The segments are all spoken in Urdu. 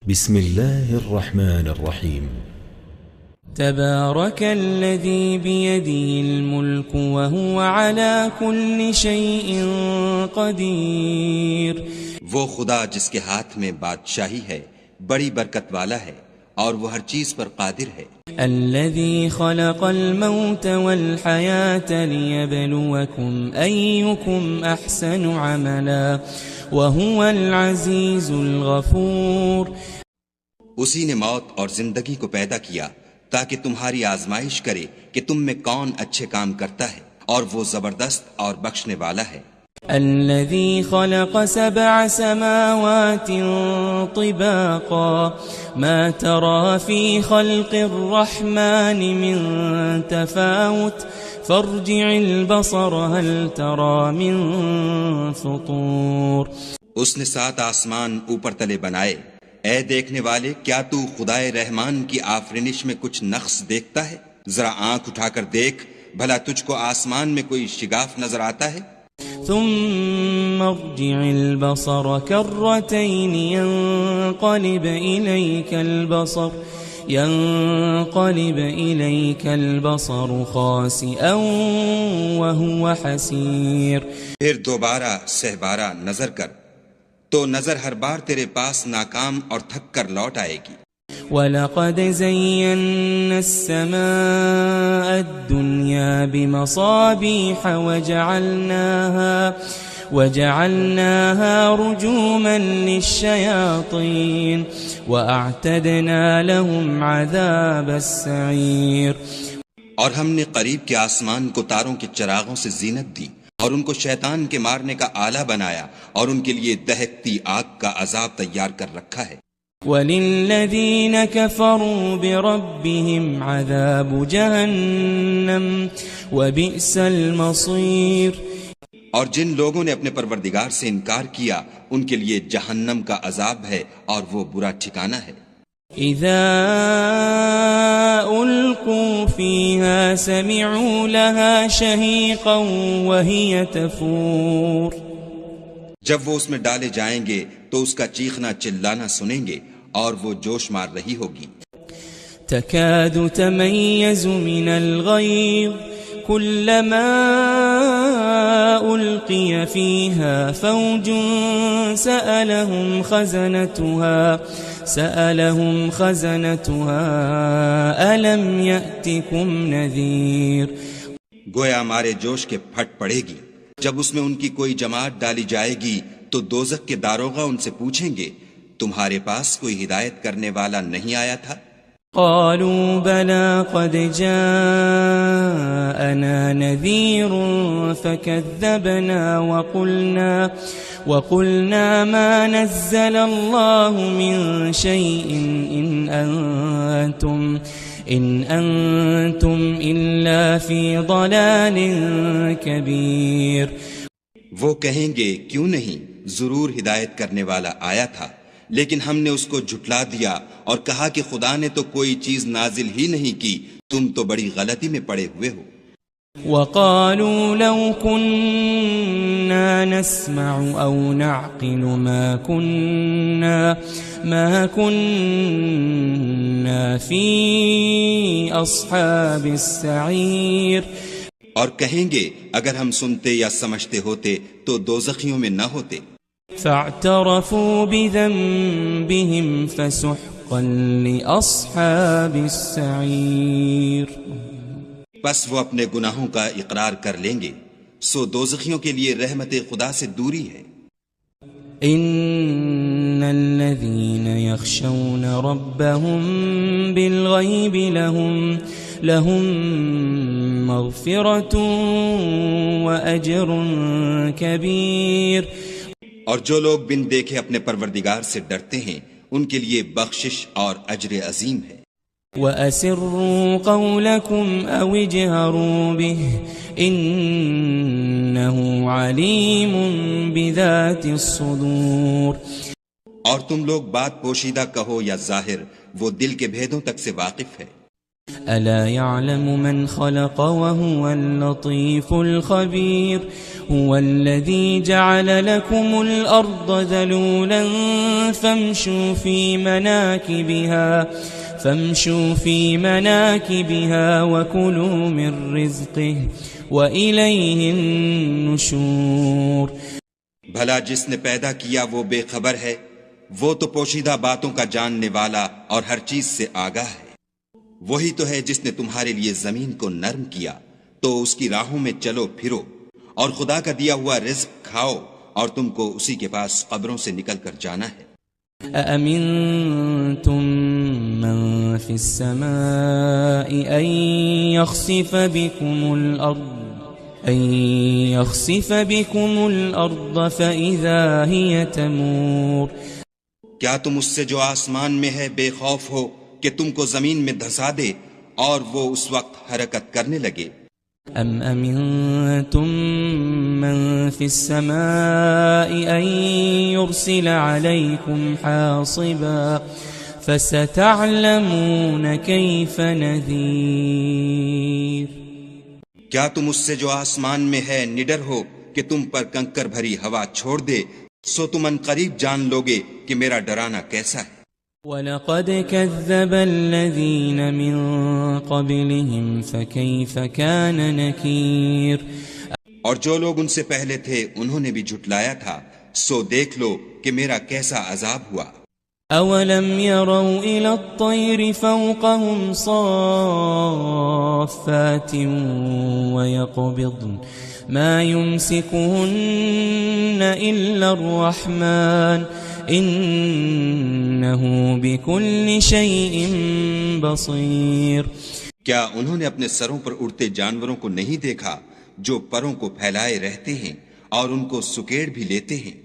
بسم الله الرحمن الرحيم. تبارك الذي بيده الملك وهو على كل شيء قدير. وہ خدا جس کے ہاتھ میں بادشاہی ہے بڑی برکت والا ہے اور وہ ہر چیز پر قادر ہے. الذي خلق الموت والحياة ليبلوكم أيكم أحسن عملا وهو العزيز الغفور. اسی نے موت اور زندگی کو پیدا کیا تاکہ تمہاری آزمائش کرے کہ تم میں کون اچھے کام کرتا ہے اور وہ زبردست اور بخشنے والا ہے. الذي خلق 7 سماوات طباقا ما ترى في خلق الرحمن من تفاوت فارجع البصر هل ترى من فطور. اس نے 7 آسمان اوپر تلے بنائے. اے دیکھنے والے، کیا تو خدائے رحمان کی آفرینش میں کچھ نقص دیکھتا ہے؟ ذرا آنکھ اٹھا کر دیکھ، بھلا تجھ کو آسمان میں کوئی شگاف نظر آتا ہے؟ ثم ارجع البصر كرتين ينقلب إليك البصر خاسئا وهو حسير. پھر دوبارہ سہبارہ نظر کر تو نظر ہر بار تیرے پاس ناکام اور تھک کر لوٹ آئے گی. وَلَقَدْ زَيَّنَّا السَّمَاءَ الدُّنْيَا بِمَصَابِيحَ وَجَعَلْنَاهَا رُجُومًا لِلشَّيَاطِينِ وَأَعْتَدْنَا لَهُمْ عَذَابَ السَّعِيرِ. اور ہم نے قریب کے آسمان کو تاروں کے چراغوں سے زینت دی اور ان کو شیطان کے مارنے کا آلہ بنایا اور ان کے لیے دہکتی آگ کا عذاب تیار کر رکھا ہے. وَلِلَّذِينَ كَفَرُوا بِرَبِّهِمْ عَذَابُ جَهَنَّمَ وَبِئْسَ الْمَصِيرُ. اور جن لوگوں نے اپنے پروردگار سے انکار کیا ان کے لیے جہنم کا عذاب ہے اور وہ برا ٹھکانہ ہے. اذا القوا فيها سمعوا لها شهيقا وهي تفور. جب وہ اس میں ڈالے جائیں گے تو اس کا چیخنا چلانا سنیں گے اور وہ جوش مار رہی ہوگی. تكاد تميز من الغيظ كلما ألقي فيها فوج سألهم خزنتها ألم يأتكم نذير. گویا ہمارے جوش کے پھٹ پڑے گی. جب اس میں ان کی کوئی جماعت ڈالی جائے گی تو دوزخ کے داروغہ ان سے پوچھیں گے تمہارے پاس کوئی ہدایت کرنے والا نہیں آیا تھا؟ قالوا بلى قد جاءنا نذير فكذبنا وقلنا ما نزل الله من شيء إن أنتم إلا في ضلال كبير. وہ کہیں گے کیوں نہیں، ضرور ہدایت کرنے والا آیا تھا، لیکن ہم نے اس کو جھٹلا دیا اور کہا کہ خدا نے تو کوئی چیز نازل ہی نہیں کی، تم تو بڑی غلطی میں پڑے ہوئے ہو. وقالوا لو كنا نسمع أو نعقل ما كنا في أصحاب السعير. اور کہیں گے اگر ہم سنتے یا سمجھتے ہوتے تو دوزخیوں میں نہ ہوتے. فاعترفوا بذنبهم فسحقا لأصحاب السعير. پس وہ اپنے گناہوں کا اقرار کر لیں گے، سو دوزخیوں کے لیے رحمت خدا سے دوری ہے. ان الذين يخشون ربهم بالغيب لهم مغفرة وأجر كبير. اور جو لوگ بن دیکھے اپنے پروردگار سے ڈرتے ہیں ان کے لیے بخشش اور اجر عظیم ہے. وَأَسِرُّوا قَوْلَكُمْ أَوِ اجْهَرُوا بِهِ إِنَّهُ عَلِيمٌ بِذَاتِ الصُّدُورِ. اور تم لوگ بات پوشیدہ کہو یا ظاہر، وہ دل کے بھیدوں تک سے واقف ہے. ألا يعلم من خلق وهو اللطيف الخبير هو الذي جعل لكم الأرض ذلولا فامشوا في مناكبها وكلوا من رزقه وإليه النشور. بھلا جس نے پیدا کیا وہ بے خبر ہے، وہ تو پوشیدہ باتوں کا جاننے والا اور ہر چیز سے آگاہ ہے. وہی تو ہے جس نے تمہارے لیے زمین کو نرم کیا تو اس کی راہوں میں چلو پھرو اور خدا کا دیا ہوا رزق کھاؤ اور تم کو اسی کے پاس قبروں سے نکل کر جانا ہے. أأمنتم من في السماء أن يخسف بكم الأرض فإذا هي تمور. کیا تم اس سے جو آسمان میں ہے بے خوف ہو کہ تم کو زمین میں دھسا دے اور وہ اس وقت حرکت کرنے لگے؟ ام امنتم من في السماء ان يرسل عليكم حاصبا فستعلمون كيف نذير. کیا تم اس سے جو آسمان میں ہے نڈر ہو کہ تم پر کنکر بھری ہوا چھوڑ دے، سو تم ان قریب جان لوگے کہ میرا ڈرانا کیسا ہے. وَلَقَدْ كَذَّبَ الَّذِينَ مِن قَبْلِهِمْ فَكَيْفَ كَانَ نَكِيرٌ. اور جو لوگ ان سے پہلے تھے انہوں نے بھی جھٹلایا تھا، سو دیکھ لو کہ میرا کیسا عذاب ہوا. أَوَلَمْ يَرَوْا إِلَى الطَّيْرِ فَوْقَهُمْ صَافَّاتٍ وَيَقْبِضْنَ مَا يُمْسِكُهُنَّ إِلَّا الرَّحْمَنُ إِنَّهُ بِكُلِّ شَيْءٍ بَصِيرٌ. کیا انہوں نے اپنے سروں پر اڑتے جانوروں کو نہیں دیکھا جو پروں کو پھیلائے رہتے ہیں اور ان کو سکیڑ بھی لیتے ہیں؟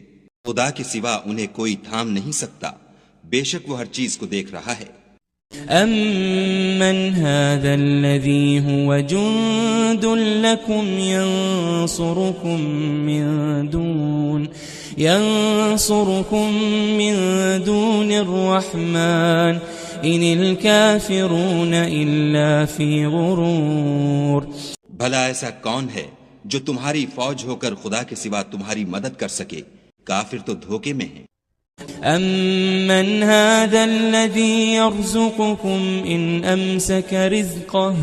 خدا کے سوا انہیں کوئی تھام نہیں سکتا، بے شک وہ ہر چیز کو دیکھ رہا ہے. أَمَّنْ هَذَا الَّذِي هُوَ جُنْدٌ لَكُمْ يَنْصُرُكُمْ مِنْ دُونِ الرَّحْمَنِ إِنِ الْكَافِرُونَ إِلَّا فِي غُرُورٍ. بھلا ایسا کون ہے جو تمہاری فوج ہو کر خدا کے سوا تمہاری مدد کر سکے؟ کافر تو دھوکے میں ہیں. أَمَّنْ هَذَا الَّذِي يَرْزُقُكُمْ إِنْ أَمْسَكَ رِزْقَهُ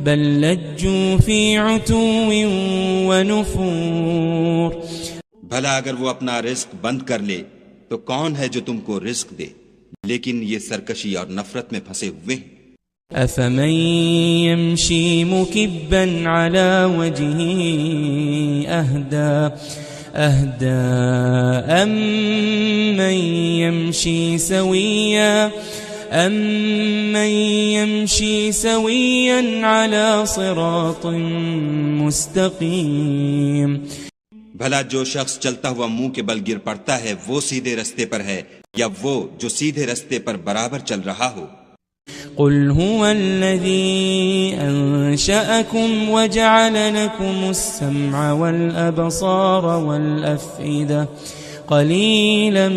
بَلْ لَجُّوا فِي عُتُوٍّ وَنُفُورٍ. بھلا اگر وہ اپنا رزق بند کر لے تو کون ہے جو تم کو رزق دے، لیکن یہ سرکشی اور نفرت میں پھنسے ہوئے ہیں. أَفَمَن يَمْشِي مُكِبًّا عَلَى وَجْهِهِ أَهْدَى أَمَّن يَمْشِي سَوِيًّا عَلَى صِرَاطٍ مُسْتَقِيمٍ. بھلا جو شخص چلتا ہوا منہ کے بل گر پڑتا ہے وہ سیدھے رستے پر ہے یا وہ جو سیدھے رستے پر برابر چل رہا ہو؟ قل هو الذي أنشأكم وجعل لكم السمع والأبصار والأفئدة قليلا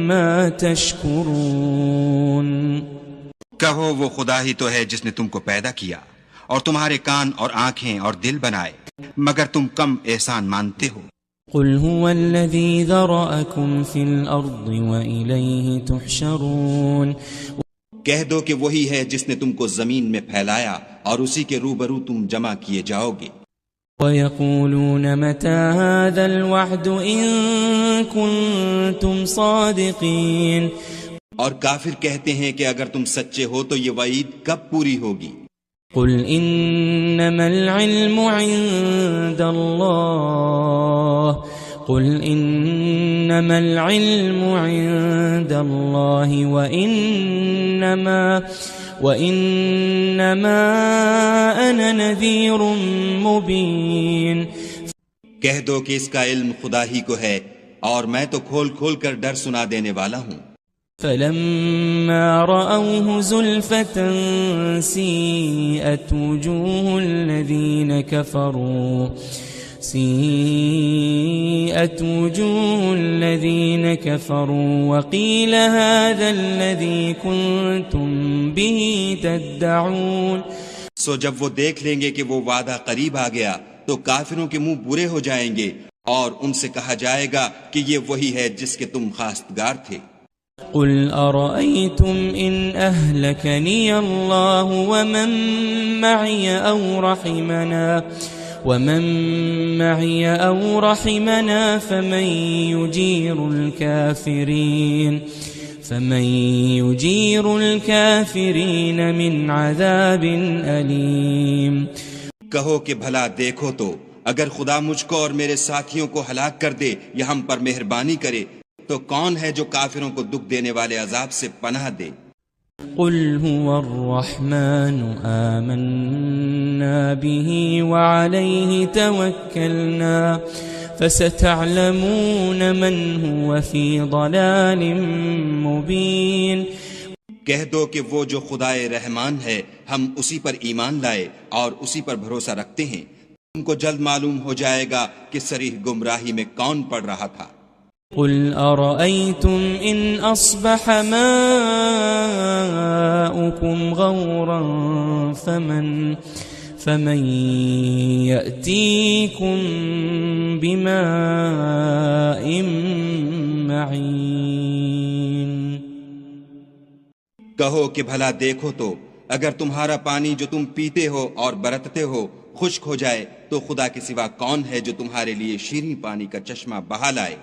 ما تشكرون. کہو وہ خدا ہی تو ہے جس نے تم کو پیدا کیا اور تمہارے کان اور آنکھیں اور دل بنائے، مگر تم کم احسان مانتے ہو. قل هو الذي ذرأكم في الأرض وإليه تحشرون. کہہ دو کہ وہی ہے جس نے تم کو زمین میں پھیلایا اور اسی کے روبرو تم جمع کیے جاؤ گے. وَيَقُولُونَ مَتَى هَذَا الْوَعْدُ إِن كُنتُمْ صَادِقِينَ. اور کافر کہتے ہیں کہ اگر تم سچے ہو تو یہ وعید کب پوری ہوگی؟ قل إنما العلم عند الله وإنما أنا نذير مبين. کہہ دو کہ اس کا علم خدا ہی کو ہے اور میں تو کھول کھول کر ڈر سنا دینے والا ہوں. فلما رأوه زلفة سيئت وجوه الذين سيئت وجوه الذين كفروا وقيل هذا الذي كنتم به تدعون. سو جب وہ دیکھ لیں گے کہ وہ وعدہ قریب آ گیا تو کافروں کے منہ برے ہو جائیں گے اور ان سے کہا جائے گا کہ یہ وہی ہے جس کے تم خواستگار تھے. قل أرأيتم إن أهلكني الله ومن معي أو رحمنا فمن يجير الكافرين من عذاب أليم. کہو کہ بھلا دیکھو تو اگر خدا مجھ کو اور میرے ساتھیوں کو ہلاک کر دے یا ہم پر مہربانی کرے تو کون ہے جو کافروں کو دکھ دینے والے عذاب سے پناہ دے. قل هو الرحمن آمنا به وعليه توكلنا فستعلمون من هو في ضلال مبين. کہہ دو کہ وہ جو خدائے رحمان ہے ہم اسی پر ایمان لائے اور اسی پر بھروسہ رکھتے ہیں. تم کو جلد معلوم ہو جائے گا کہ صریح گمراہی میں کون پڑ رہا تھا. قل أرأيتم إن أصبح ماؤكم غورا فمن يأتيكم بماء معين. کہو کہ بھلا دیکھو تو اگر تمہارا پانی جو تم پیتے ہو اور برتتے ہو خشک ہو جائے تو خدا کے سوا کون ہے جو تمہارے لیے شیریں پانی کا چشمہ بہا لائے.